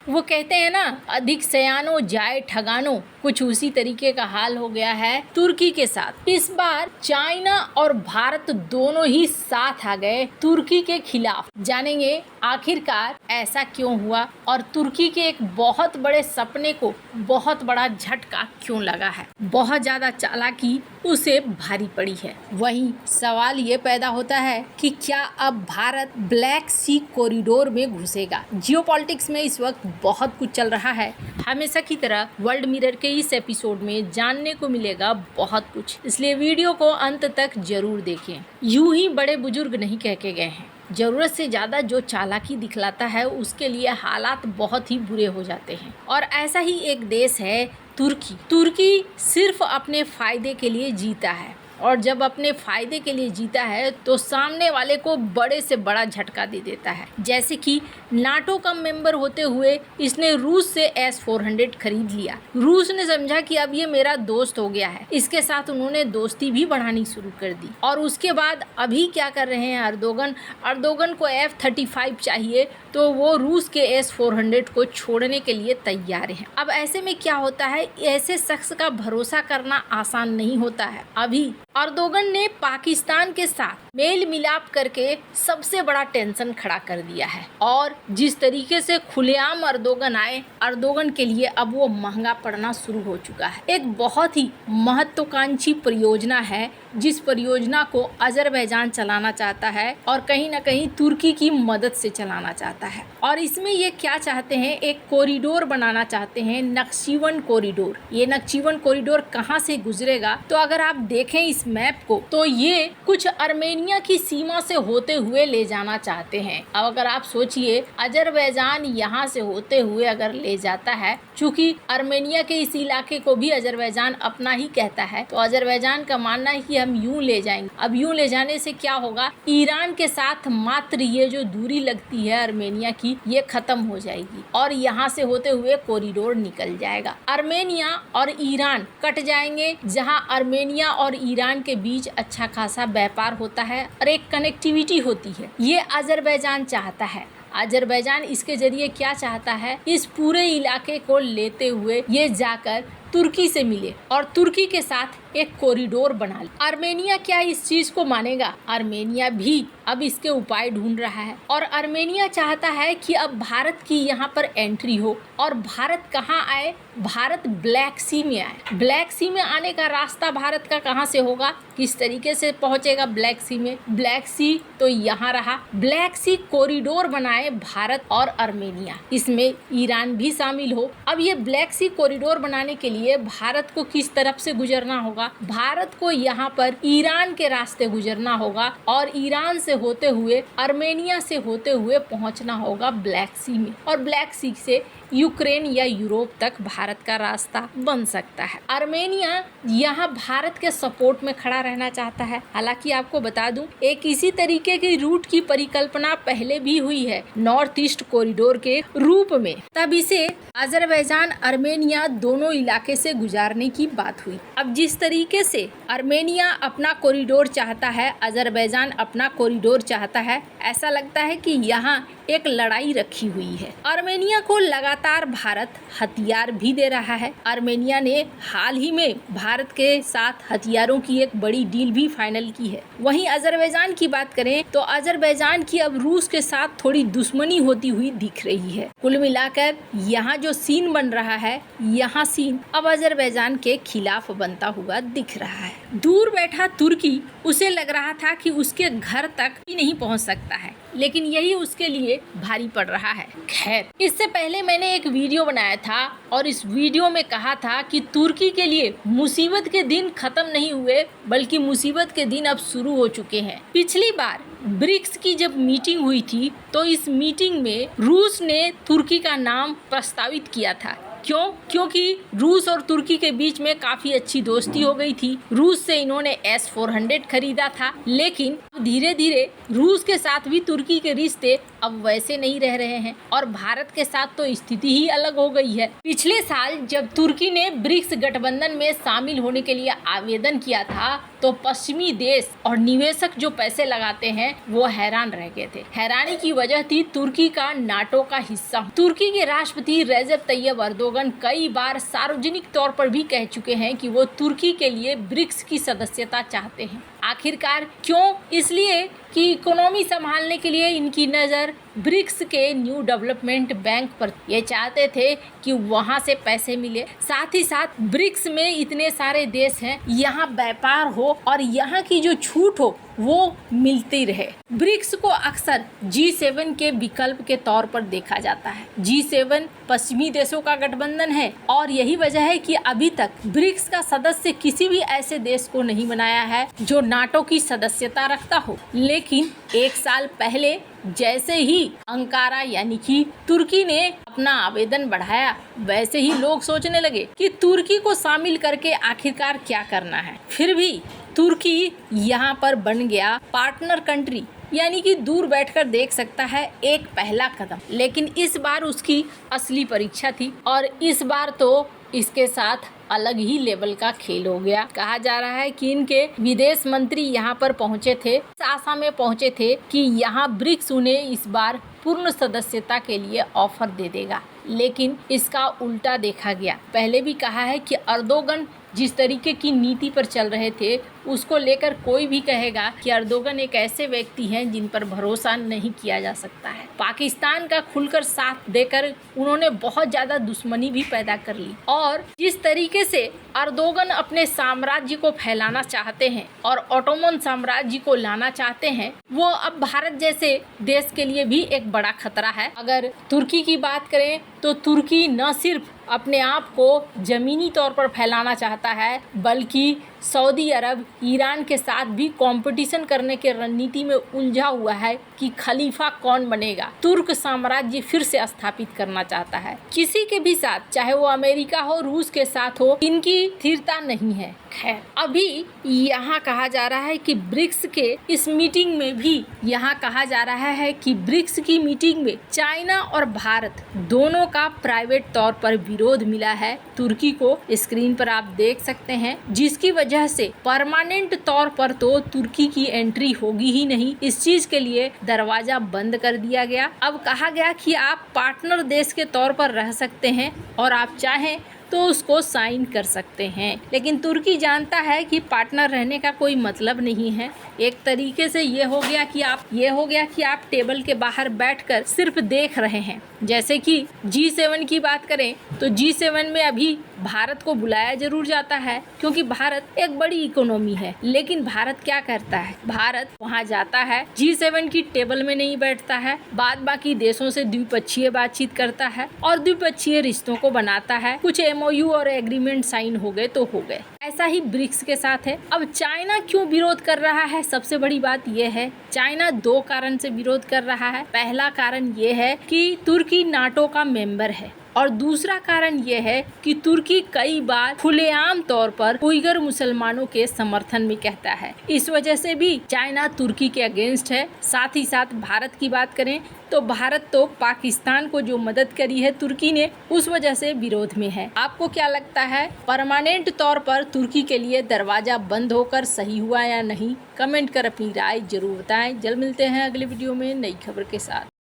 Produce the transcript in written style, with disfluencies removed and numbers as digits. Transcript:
वो कहते हैं ना, अधिक सयानो जाए ठगानो, कुछ उसी तरीके का हाल हो गया है तुर्की के साथ। इस बार चाइना और भारत दोनों ही साथ आ गए तुर्की के खिलाफ। जानेंगे आखिरकार ऐसा क्यों हुआ और तुर्की के एक बहुत बड़े सपने को बहुत बड़ा झटका क्यों लगा है। बहुत ज्यादा चालाकी उसे भारी पड़ी है। वहीं सवाल ये पैदा होता है कि क्या अब भारत ब्लैक सी कॉरिडोर में घुसेगा। जियोपॉलिटिक्स में इस वक्त बहुत कुछ चल रहा है। हमेशा की तरह वर्ल्ड मिरर के इस एपिसोड में जानने को मिलेगा बहुत कुछ, इसलिए वीडियो को अंत तक जरूर देखें। यूं ही बड़े बुजुर्ग नहीं कह के गए हैं, जरूरत से ज्यादा जो चालाकी दिखलाता है उसके लिए हालात बहुत ही बुरे हो जाते हैं। और ऐसा ही एक देश है तुर्की। तुर्की सिर्फ अपने फायदे के लिए जीता है, और जब अपने फायदे के लिए जीता है तो सामने वाले को बड़े से बड़ा झटका दे देता है। जैसे कि नाटो का मेंबर होते हुए इसने रूस से S-400 खरीद लिया। रूस ने समझा कि अब ये मेरा दोस्त हो गया है, इसके साथ उन्होंने दोस्ती भी बढ़ानी शुरू कर दी। और उसके बाद अभी क्या कर रहे हैं अर्दोगन को F-35 चाहिए तो वो रूस के S-400 को छोड़ने के लिए तैयार है। अब ऐसे में क्या होता है, ऐसे शख्स का भरोसा करना आसान नहीं होता है। अभी अर्दोगन ने पाकिस्तान के साथ मेल मिलाप करके सबसे बड़ा टेंशन खड़ा कर दिया है, और जिस तरीके से खुलेआम अर्दोगन आए, अर्दोगन के लिए अब वो महंगा पड़ना शुरू हो चुका है। एक बहुत ही महत्वाकांक्षी परियोजना है जिस परियोजना को अजरबैजान चलाना चाहता है और कहीं ना कहीं तुर्की की मदद से चलाना चाहता है। और इसमें ये क्या चाहते हैं, एक कॉरिडोर बनाना चाहते हैं, नक्शीवन कॉरिडोर। ये नक्शीवन कॉरिडोर कहाँ से गुजरेगा, तो अगर आप देखें इस मैप को तो ये कुछ अर्मेनिया की सीमा से होते हुए ले जाना चाहते हैं। अब अगर आप सोचिए अजरबैजान यहाँ से होते हुए अगर ले जाता है, चूंकि अर्मेनिया के इस इलाके को भी अजरबैजान अपना ही कहता है, तो अजरबैजान का मानना है कि हम यूं ले जाएंगे। अब यूं ले जाने से क्या होगा, ईरान के साथ मात्र ये जो दूरी लगती है अर्मेनिया की, ये खत्म हो जाएगी और यहाँ से होते हुए कॉरिडोर निकल जाएगा। अर्मेनिया और ईरान कट जाएंगे, जहाँ अर्मेनिया और ईरान के बीच अच्छा खासा व्यापार होता है और एक कनेक्टिविटी होती है। ये अजरबैजान चाहता है। अजरबैजान इसके जरिए क्या चाहता है, इस पूरे इलाके को लेते हुए ये जाकर तुर्की से मिले और तुर्की के साथ एक कॉरिडोर बना ले। अर्मेनिया क्या इस चीज को मानेगा? अर्मेनिया भी अब इसके उपाय ढूंढ रहा है और अर्मेनिया चाहता है कि अब भारत की यहाँ पर एंट्री हो। और भारत कहाँ आए? भारत ब्लैक सी में आए। ब्लैक सी में आने का रास्ता भारत का कहाँ से होगा, किस तरीके से पहुंचेगा ब्लैक सी में? ब्लैक सी तो यहाँ रहा। ब्लैक सी कॉरिडोर बनाए भारत और अर्मेनिया, इसमें ईरान भी शामिल हो। अब ये ब्लैक सी कॉरिडोर बनाने के लिए भारत को किस तरफ से गुजरना होगा? भारत को यहाँ पर ईरान के रास्ते गुजरना होगा और ईरान से होते हुए अर्मेनिया से होते हुए पहुंचना होगा ब्लैक सी में, और ब्लैक सी से यूक्रेन या यूरोप तक भारत का रास्ता बन सकता है। अर्मेनिया यहाँ भारत के सपोर्ट में खड़ा रहना चाहता है। हालांकि आपको बता दूं, एक इसी तरीके की रूट की परिकल्पना पहले भी हुई है नॉर्थ ईस्ट कॉरिडोर के रूप में। तब इसे अजरबैजान अर्मेनिया दोनों इलाके से गुजारने की बात हुई। अब जिस तरीके से अर्मेनिया अपना कॉरिडोर चाहता है, अजरबैजान अपना कॉरिडोर चाहता है, ऐसा लगता है कि यहाँ एक लड़ाई रखी हुई है। अर्मेनिया को लगातार भारत हथियार भी दे रहा है। अर्मेनिया ने हाल ही में भारत के साथ हथियारों की एक बड़ी डील भी फाइनल की है। वहीं अजरबैजान की बात करें तो अजरबैजान की अब रूस के साथ थोड़ी दुश्मनी होती हुई दिख रही है। कुल मिलाकर यहाँ जो सीन बन रहा है, यहाँ सीन अब अजरबैजान के खिलाफ बनता हुआ दिख रहा है। दूर बैठा तुर्की, उसे लग रहा था कि उसके घर तक भी नहीं पहुँच सकता है, लेकिन यही उसके लिए भारी पड़ रहा है। खैर, इससे पहले मैंने एक वीडियो बनाया था और इस वीडियो में कहा था कि तुर्की के लिए मुसीबत के दिन खत्म नहीं हुए, बल्कि मुसीबत के दिन अब शुरू हो चुके हैं। पिछली बार ब्रिक्स की जब मीटिंग हुई थी तो इस मीटिंग में रूस ने तुर्की का नाम प्रस्तावित किया था। क्यों? क्योंकि रूस और तुर्की के बीच में काफी अच्छी दोस्ती हो गई थी। रूस से इन्होंने S-400 खरीदा था, लेकिन धीरे धीरे रूस के साथ भी तुर्की के रिश्ते अब वैसे नहीं रह रहे हैं और भारत के साथ तो स्थिति ही अलग हो गई है। पिछले साल जब तुर्की ने ब्रिक्स गठबंधन में शामिल होने के लिए आवेदन किया था तो पश्चिमी देश और निवेशक जो पैसे लगाते हैं वो हैरान रह गए थे। हैरानी की वजह थी तुर्की का नाटो का हिस्सा। तुर्की के राष्ट्रपति रेजेप तैयब अर्दोगन कई बार सार्वजनिक तौर पर भी कह चुके हैं कि वो तुर्की के लिए ब्रिक्स की सदस्यता चाहते हैं। आखिरकार क्यों? इसलिए कि इकोनॉमी संभालने के लिए इनकी नज़र ब्रिक्स के न्यू डेवलपमेंट बैंक पर। ये चाहते थे कि वहाँ से पैसे मिले, साथ ही साथ ब्रिक्स में इतने सारे देश हैं, यहाँ व्यापार हो और यहाँ की जो छूट हो वो मिलती रहे। ब्रिक्स को अक्सर G7 के विकल्प के तौर पर देखा जाता है। G7 पश्चिमी देशों का गठबंधन है और यही वजह है कि अभी तक ब्रिक्स का सदस्य किसी भी ऐसे देश को नहीं बनाया है जो नाटो की सदस्यता रखता हो। लेकिन एक साल पहले जैसे ही अंकारा यानी कि तुर्की ने अपना आवेदन बढ़ाया, वैसे ही लोग सोचने लगे कि तुर्की को शामिल करके आखिरकार क्या करना है। फिर भी तुर्की यहाँ पर बन गया पार्टनर कंट्री, यानी कि दूर बैठकर देख सकता है एक पहला कदम। लेकिन इस बार उसकी असली परीक्षा थी और इस बार तो इसके साथ अलग ही लेवल का खेल हो गया। कहा जा रहा है कि इनके विदेश मंत्री यहाँ पर पहुँचे थे, इस आशा में पहुँचे थे कि यहाँ ब्रिक्स उन्हें इस बार पूर्ण सदस्यता के लिए ऑफर दे देगा, लेकिन इसका उल्टा देखा गया। पहले भी कहा है कि अर्दोगन जिस तरीके की नीति पर चल रहे थे उसको लेकर कोई भी कहेगा कि अर्दोगन एक ऐसे व्यक्ति हैं जिन पर भरोसा नहीं किया जा सकता है। पाकिस्तान का खुलकर साथ देकर उन्होंने बहुत ज़्यादा दुश्मनी भी पैदा कर ली और जिस तरीके से अर्दोगन अपने साम्राज्य को फैलाना चाहते हैं और ओटोमन साम्राज्य को लाना चाहते हैं, वो अब भारत जैसे देश के लिए भी एक बड़ा खतरा है। अगर तुर्की की बात करें तो तुर्की न सिर्फ अपने आप को ज़मीनी तौर पर फैलाना चाहता है, बल्कि सऊदी अरब ईरान के साथ भी कंपटीशन करने के रणनीति में उलझा हुआ है कि खलीफा कौन बनेगा। तुर्क साम्राज्य फिर से स्थापित करना चाहता है। किसी के भी साथ, चाहे वो अमेरिका हो, रूस के साथ हो, इनकी स्थिरता नहीं है। खैर, अभी यहाँ कहा जा रहा है कि ब्रिक्स के इस मीटिंग में भी यहाँ कहा जा रहा है कि ब्रिक्स की मीटिंग में चाइना और भारत दोनों का प्राइवेट तौर पर विरोध मिला है तुर्की को। स्क्रीन पर आप देख सकते हैं, जिसकी वजह से परमानेंट तौर पर तो तुर्की की एंट्री होगी ही नहीं। इस चीज के लिए दरवाजा बंद कर दिया गया। अब कहा गया कि आप पार्टनर देश के तौर पर रह सकते हैं और आप चाहें तो उसको साइन कर सकते हैं, लेकिन तुर्की जानता है कि पार्टनर रहने का कोई मतलब नहीं है। एक तरीके से ये हो गया कि आप टेबल के बाहर बैठकर सिर्फ देख रहे हैं। जैसे कि G7 की बात करें तो G7 में अभी भारत को बुलाया जरूर जाता है क्योंकि भारत एक बड़ी इकोनॉमी है, लेकिन भारत क्या करता है? भारत वहां जाता है, G7 की टेबल में नहीं बैठता है, बाद बाकी देशों से द्विपक्षीय बातचीत करता है और द्विपक्षीय रिश्तों को बनाता है। कुछ MOU और एग्रीमेंट साइन हो गए तो हो गए। ऐसा ही ब्रिक्स के साथ है। अब चाइना क्यों विरोध कर रहा है? सबसे बड़ी बात यह है, चाइना दो कारण से विरोध कर रहा है। पहला कारण ये है कि तुर्की नाटो का मेंबर है और दूसरा कारण यह है कि तुर्की कई बार खुलेआम तौर पर उइगर मुसलमानों के समर्थन में कहता है। इस वजह से भी चाइना तुर्की के अगेंस्ट है। साथ ही साथ भारत की बात करें तो भारत तो पाकिस्तान को जो मदद करी है तुर्की ने, उस वजह से विरोध में है। आपको क्या लगता है, परमानेंट तौर पर तुर्की के लिए दरवाजा बंद होकर सही हुआ या नहीं? कमेंट कर अपनी राय जरूर बताएं। जल्द मिलते हैं अगले वीडियो में नई खबर के साथ।